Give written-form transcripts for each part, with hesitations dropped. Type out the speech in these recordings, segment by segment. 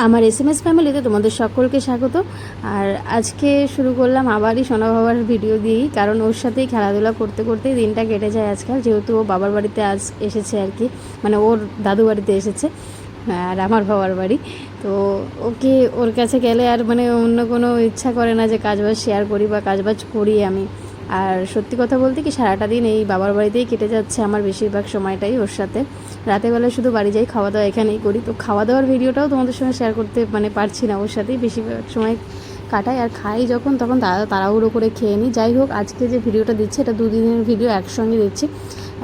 আমার এসএমএস ফ্যামিলিতে তোমাদের সকলকে স্বাগত। আর আজকে শুরু করলাম আবারই সোনা বাবার ভিডিও দিয়েই, কারণ ওর সাথেই খেলাধুলা করতে করতেই দিনটা কেটে যায় আজকাল, যেহেতু ও বাবার বাড়িতে আজ এসেছে আর কি, মানে ওর দাদু বাড়িতে এসেছে আর আমার বাবার বাড়ি। তো ওকে ওর কাছে গেলে আর মানে অন্য কোনো ইচ্ছা করে না যে কাজবাজ শেয়ার করি বা কাজবাজ করি আমি। আর সত্যি কথা বলতে কি, সারাটা দিন এই বাবার বাড়িতেই কেটে যাচ্ছে আমার বেশিরভাগ সময়টাই ওর সাথে। রাতের বেলা শুধু বাড়ি যাই, খাওয়া দাওয়া এখানেই করি। তো খাওয়া দাওয়ার ভিডিওটাও তোমাদের সঙ্গে শেয়ার করতে মানে পারছি না, ওর সাথেই বেশিরভাগ সময় কাটাই। আর খাই যখন তখন তাড়াহুড়ো করে খেয়ে নিই। যাই হোক, আজকে যে ভিডিওটা দিচ্ছি এটা দুদিনের ভিডিও একসঙ্গে দিচ্ছি।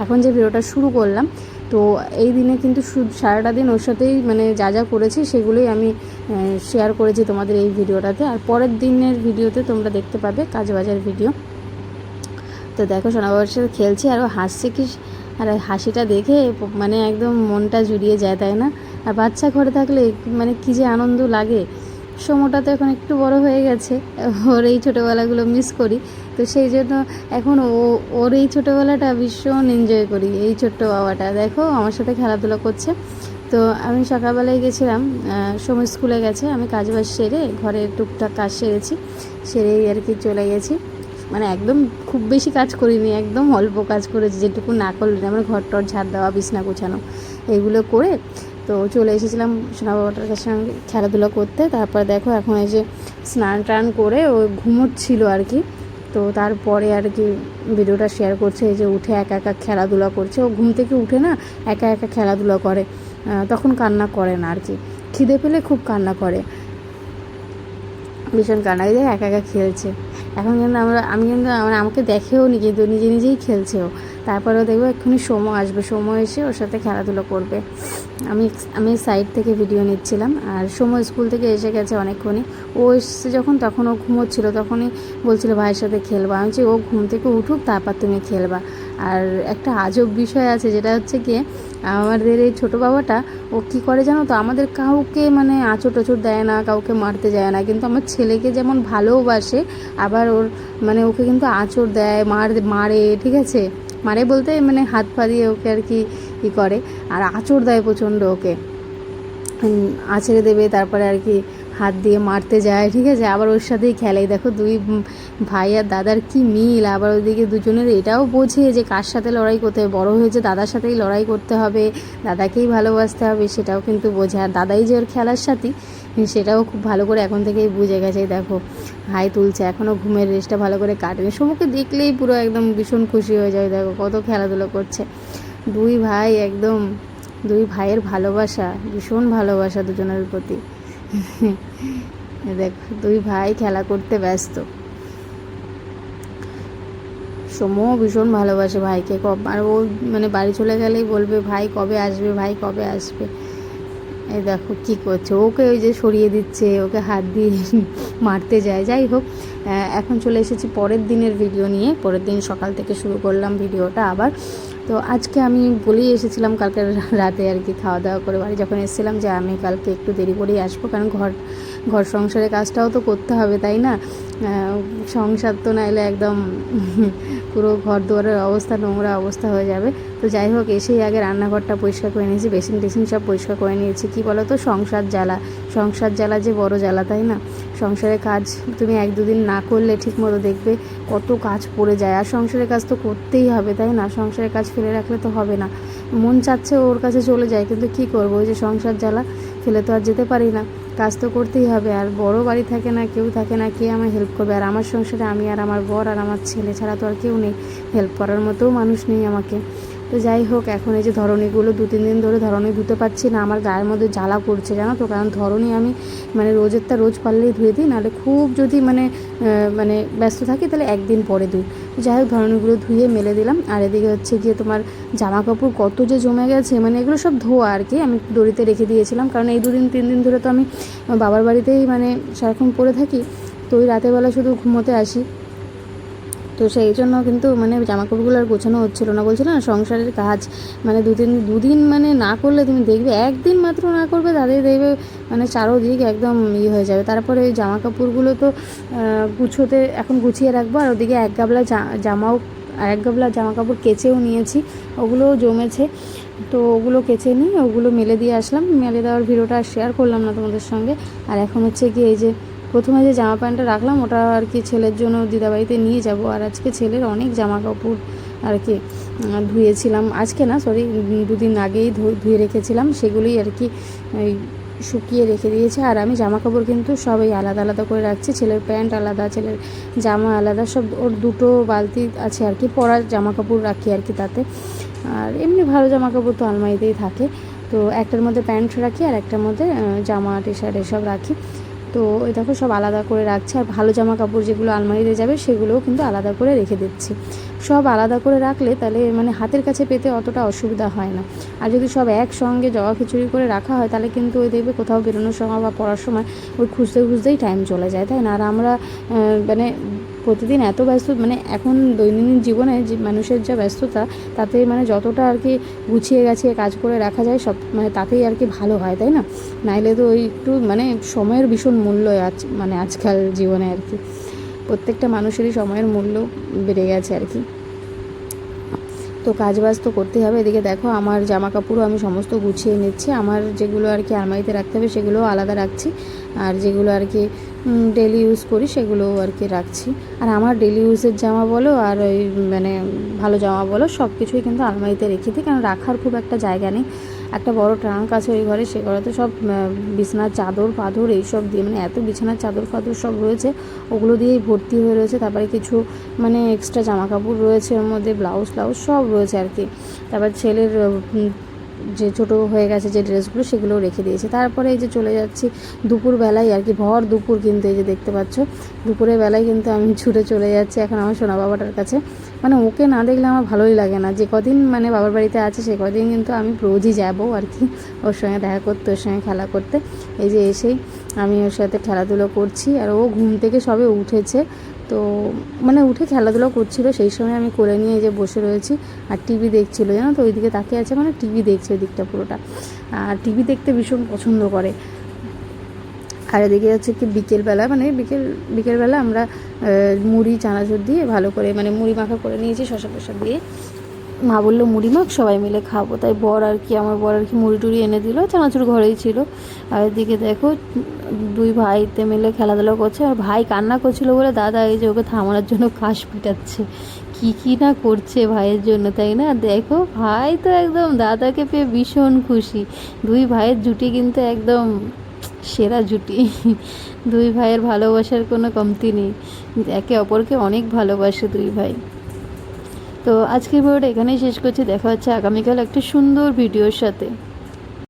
এখন যে ভিডিওটা শুরু করলাম, তো এই দিনে কিন্তু সারাটা দিন ওর সাথেই মানে যা যা করেছি সেগুলোই আমি শেয়ার করেছি তোমাদের এই ভিডিওটাতে। আর পরের দিনের ভিডিওতে তোমরা দেখতে পাবে কাজবাজার ভিডিও। তো দেখো সোনাবাবার সাথে খেলছি আর ও হাসছে কি, আর হাসিটা দেখে মানে একদম মনটা জুড়িয়ে যায়, তাই না? আর বাচ্চা ঘরে থাকলে মানে কী যে আনন্দ লাগে। সময়টা তো এখন একটু বড় হয়ে গেছে, ওর এই ছোটোবেলাগুলো মিস করি। তো সেই জন্য এখন ওর এই ছোটোবেলাটা ভীষণ এনজয় করি। এই ছোট্ট বাবাটা দেখো আমার সাথে খেলাধুলা করছে। তো আমি সকালবেলায় গেছিলাম, সময় স্কুলে গেছে, আমি কাজবাজ সেরে ঘরে টুকটাক কাজ সেরেছি, সেরেই আর কি চলে গেছি। মানে একদম খুব বেশি কাজ করিনি, একদম অল্প কাজ করেছি, যেটুকু না করলে আমার ঘর টর ঝাড় দেওয়া, বিছনা গোছানো এইগুলো করে তো চলে এসেছিলাম সোনা বাবাটার কাছে সঙ্গে খেলাধুলা করতে। তারপরে দেখো এখন এসে স্নান টান করে ও ঘুমোচ্ছিল আর কি। তো তারপরে আর কি ভিডিওটা শেয়ার করছে, এই যে উঠে একা একা খেলাধুলা করছে। ও ঘুম থেকে উঠে না একা একা খেলাধুলা করে, তখন কান্না করে না আর কি। খিদে পেলে খুব কান্না করে, ভীষণ কান্না দিয়ে একা একা খেলছে। এখন কিন্তু আমি কিন্তু আমাকে দেখেও নি, কিন্তু নিজে নিজেই খেলছেও। তারপরেও দেখবো এক্ষুনি সময় আসবে, সময় এসে ওর সাথে খেলাধুলো করবে। আমি সাইড থেকে ভিডিও নিচ্ছিলাম। আর সময় স্কুল থেকে এসে গেছে অনেকক্ষণই। ও এসছে যখন, তখন ও ঘুমোচ্ছিল, তখনই বলছিল ভাইয়ের সাথে খেলবা। আমি বলছি ও ঘুম থেকে উঠুক তারপর তুমি খেলবা। আর একটা আজব বিষয় আছে, যেটা হচ্ছে কি, আমাদের এই ছোটো বাবাটা ও কী করে জানো তো, আমাদের কাউকে মানে আঁচড় টাচড় দেয় না, কাউকে মারতে যায় না, কিন্তু আমার ছেলেকে যেমন ভালোবাসে, আবার ওর মানে ওকে কিন্তু আঁচড় দেয়, মারে, ঠিক আছে? মারে বলতে মানে হাত পা দিয়ে ওকে আর কি করে, আর আঁচড় দেয় প্রচণ্ড ওকে, আছড়ে দেবে, তারপরে আর কি হাত দিয়ে মারতে যায়, ঠিক আছে? আবার ওর সাথেই খেলে। দেখো দুই ভাই আর দাদার কি মিল। আবার ওইদিকে দুজনের এটাও বোঝে যে কার সাথে লড়াই করতে হবে, বড়ো হয়েছে দাদার সাথেই লড়াই করতে হবে, দাদাকেই ভালোবাসতে হবে, সেটাও কিন্তু বোঝে। আর দাদাই যে ওর খেলার সাথী সেটাও খুব ভালো করে এখন থেকেই বুঝে গেছে। দেখো হাই তুলছে, এখনও ঘুমের রেস্টটা ভালো করে কাটেনি। সমুখে দেখলেই পুরো একদম ভীষণ খুশি হয়ে যায়, দেখো কত খেলাধুলো করছে। দুই ভাই একদম, দুই ভাইয়ের ভালোবাসা, ভীষণ ভালোবাসা দুজনের প্রতি। দেখ দুই ভাই খেলা করতে ব্যস্ত। সমও ভীষণ ভালোবাসে ভাইকে, আর ও মানে বাড়ি চলে গেলেই বলবে ভাই কবে আসবে, ভাই কবে আসবে। এই দেখো কী করছে, ওকে ওই যে সরিয়ে দিচ্ছে, ওকে হাত দিয়ে মারতে যায়। যাই হোক, এখন চলে এসেছি পরের দিনের ভিডিও নিয়ে। পরের দিন সকাল থেকে শুরু করলাম ভিডিওটা আবার। তো আজকে আমি বলেই এসেছিলাম কালকে রাতে আর কি, খাওয়া দাওয়া করে বাড়ি যখন এসেছিলাম, যে আমি কালকে একটু দেরি করেই আসবো, কারণ ঘর সংসারের কাজটাও তো করতে হবে, তাই না? সংসার তো নাইলে একদম পুরো ঘর দুয়ারের অবস্থা, নোংরা অবস্থা হয়ে যাবে। তো যাই হোক, এসেই আগে রান্নাঘরটা পরিষ্কার করে নিয়েছি, বেসিন টেসিন সব পরিষ্কার করে নিয়েছি। কী বলো তো, সংসার জ্বালা যে বড় জ্বালা, তাই না? সংসারের কাজ তুমি এক দুদিন না করলে ঠিক মতো দেখবে কত কাজ পড়ে যায়। আর সংসারের কাজ তো করতেই হবে, তাই না? সংসারের কাজ ফেলে রাখলে তো হবে না। মন চাচ্ছে ওর কাছে চলে যায়, কিন্তু কী করবো, ওই যে সংসার জ্বালা, ফেলে তো আর যেতে পারি না, কাজ তো করতেই হবে। আর বড় বাড়ি থাকে না, কেউ থাকে না, কে আমায় হেল্প করবে? আর আমার সংসারে আমি আর আমার বর আর আমার ছেলে ছাড়া তো আর কেউ নেই, হেল্প করার মতোও মানুষ নেই আমাকে। তো যাই হোক, এখন এই যে ধরনীগুলো 2-3 দিন ধরে ধরনী ধুতে পারছি না, আমার গায়ের মধ্যে জ্বালা করছে, জানো তো। কারণ ধরনী আমি মানে রোজেরটা রোজ পারলেই ধুয়ে দিই, নাহলে খুব যদি মানে ব্যস্ত থাকি তাহলে একদিন পরে ধুই। যাই হোক, ধরনীগুলো ধুয়ে মেলে দিলাম। আর এদিকে হচ্ছে গিয়ে তোমার জামা কাপড় কত যে জমে গেছে, মানে এগুলো সব ধোয়া আর কি, আমি দড়িতে রেখে দিয়েছিলাম, কারণ এই 2-3 দিন ধরে তো আমি বাবার বাড়িতেই মানে সারাক্ষণ পড়ে থাকি। তো ওই রাতেরবেলা শুধু ঘুমোতে আসি, তো সেই জন্য কিন্তু মানে জামাকাপড়গুলো আর গোছানো হচ্ছিলো না। বলছিল না সংসারের কাজ মানে দুদিন মানে না করলে তুমি দেখবে, একদিন মাত্র না করবে তাদের দেখবে মানে চারোদিক একদম হয়ে যাবে। তারপরে ওই জামাকাপড়গুলো তো গুছোতে এখন গুছিয়ে রাখবো। আর ওদিকে এক গাবলা জামাকাপড় কেচেও নিয়েছি, ওগুলোও জমেছে। তো ওগুলো কেচে নিই, ওগুলো মেলে দিয়ে আসলাম। মেলে দেওয়ার ভিডিওটা আর শেয়ার করলাম না তোমাদের সঙ্গে। আর এখন হচ্ছে কি এই যে প্রথমে যে জামা প্যান্টটা রাখলাম ওটা আর কি ছেলের জন্য দিদাবাড়িতে নিয়ে যাব। আর আজকে ছেলের অনেক জামা কাপড় আর কি ধুয়েছিলাম, আজকে না সরি 2 দিন আগেই ধুয়ে রেখেছিলাম, সেগুলোই আর কি শুকিয়ে রেখে দিয়েছে। আর আমি জামা কাপড় কিন্তু সবাই আলাদা আলাদা করে রাখছি, ছেলের প্যান্ট আলাদা, ছেলের জামা আলাদা, সব ওর 2টো বালতি আছে আর কি, পরার জামা কাপড় রাখি আর কি তাতে। আর এমনি ভালো জামা কাপড় তো আলমারিতেই থাকে, তো একটার মধ্যে প্যান্ট রাখি আর একটার মধ্যে জামা টি শার্ট এসব রাখি। তো ওই দেখো সব আলাদা করে রাখছি। আর ভালো জামা কাপড় যেগুলো আলমারিতে যাবে সেগুলোও কিন্তু আলাদা করে রেখে দিচ্ছি। সব আলাদা করে রাখলে তাহলে মানে হাতের কাছে পেতে অতটা অসুবিধা হয় না। আর যদি সব একসঙ্গে জগা খিচুড়ি করে রাখা হয় তাহলে কিন্তু ওই দেখবে কোথাও বেরোনোর সময় বা পড়ার সময় ওই খুঁজতে খুঁজতেই টাইম চলে যায়, তাই না? আর আমরা মানে প্রতিদিন এত ব্যস্ত, মানে এখন দৈনন্দিন জীবনে যে মানুষের যা ব্যস্ততা, তাতে মানে যতটা আর কি গুছিয়ে গাছিয়ে কাজ করে রাখা যায় সব মানে তাতেই আর কি ভালো হয়, তাই না? নাইলে তো ওই একটু মানে সময়ের ভীষণ মূল্য মানে আজকাল জীবনে আর কি প্রত্যেকটা মানুষেরই সময়ের মূল্য বেড়ে গেছে আর কি। তো কাজবাজ তো করতেই হবে। এদিকে দেখো আমার জামা কাপড়ও আমি সমস্ত গুছিয়ে নিচ্ছি, আমার যেগুলো আর কি আলমারিতে রাখতে হবে সেগুলোও আলাদা রাখছি, আর যেগুলো আর কি ডেলি ইউজ করি সেগুলোও আর কি রাখছি। আর আমার ডেলি ইউজের জামা বলো আর ওই মানে ভালো জামা বলো সব কিছুই কিন্তু আলমারিতে রেখে দিই, কারণ রাখার খুব একটা জায়গা নেই। একটা বড় ট্রাঙ্ক আছে ওই ঘরে, সে ঘরে তো সব বিছানার চাদর পাদর এইসব দিয়ে মানে এত বিছানার চাদর ফাদর সব রয়েছে, ওগুলো দিয়েই ভর্তি হয়ে রয়েছে। তারপরে কিছু মানে এক্সট্রা জামা কাপড় রয়েছে ওর মধ্যে, ব্লাউজ সব রয়েছে আর কি। তারপর ছেলের যে ছোটো হয়ে গেছে যে ড্রেসগুলো সেগুলোও রেখে দিয়েছে। তারপরে এই যে চলে যাচ্ছি দুপুরবেলায় আর কি, ভর দুপুর কিন্তু এই যে দেখতে পাচ্ছ দুপুরের বেলায় কিন্তু আমি ছুটে চলে যাচ্ছি এখন আমার সোনা বাবাটার কাছে। মানে ওকে না দেখলে আমার ভালোই লাগে না, যে কদিন মানে বাবার বাড়িতে আছে সে কদিন কিন্তু আমি রোজই যাবো আর কি ওর সঙ্গে দেখা করতে, ওর সঙ্গে খেলা করতে। এই যে এসেই আমি ওর সাথে খেলাধুলো করছি, আর ও ঘুম থেকে সবে উঠেছে, তো মানে উঠে খেলাধুলো করছিল সেই সময় আমি কোলে নিয়ে যে বসে রয়েছি। আর টিভি দেখছিল, জানো তো ওইদিকে তাকিয়ে আছে মানে টিভি দেখছে ওই দিকটা পুরোটা, আর টিভি দেখতে ভীষণ পছন্দ করে। আর এদিকে হচ্ছে কি বিকেলবেলা মানে বিকেলবেলা আমরা মুড়ি চানাচুর দিয়ে ভালো করে মানে মুড়ি মাখা করে নিয়েছি শসা টসা দিয়ে। মা বললো মুড়ি মাখ সবাই মিলে খাবো, তাই আমার বর আর কি মুড়ি টুড়ি এনে দিল, চানাচুর ঘরেই ছিল। আর এদিকে দেখো 2 ভাইতে মিলে খেলাধুলা করছে, আর ভাই কান্না করছিল বলে দাদা এই যে ওকে থামানোর জন্য কাশ পিটাচ্ছে, কি না করছে ভাইয়ের জন্য, তাই না? দেখো ভাই তো একদম দাদাকে পেয়ে ভীষণ খুশি। 2 ভাইয়ের জুটি কিন্তু একদম সেরা জুটি। 2 ভাইয়ের ভালোবাসার কোনো কমতি নেই, একে অপরকে অনেক ভালোবাসে 2 ভাই। তো আজকের ভিডিওটা এখানেই শেষ করছি, দেখা হচ্ছে আগামীকাল একটা সুন্দর ভিডিওর সাথে।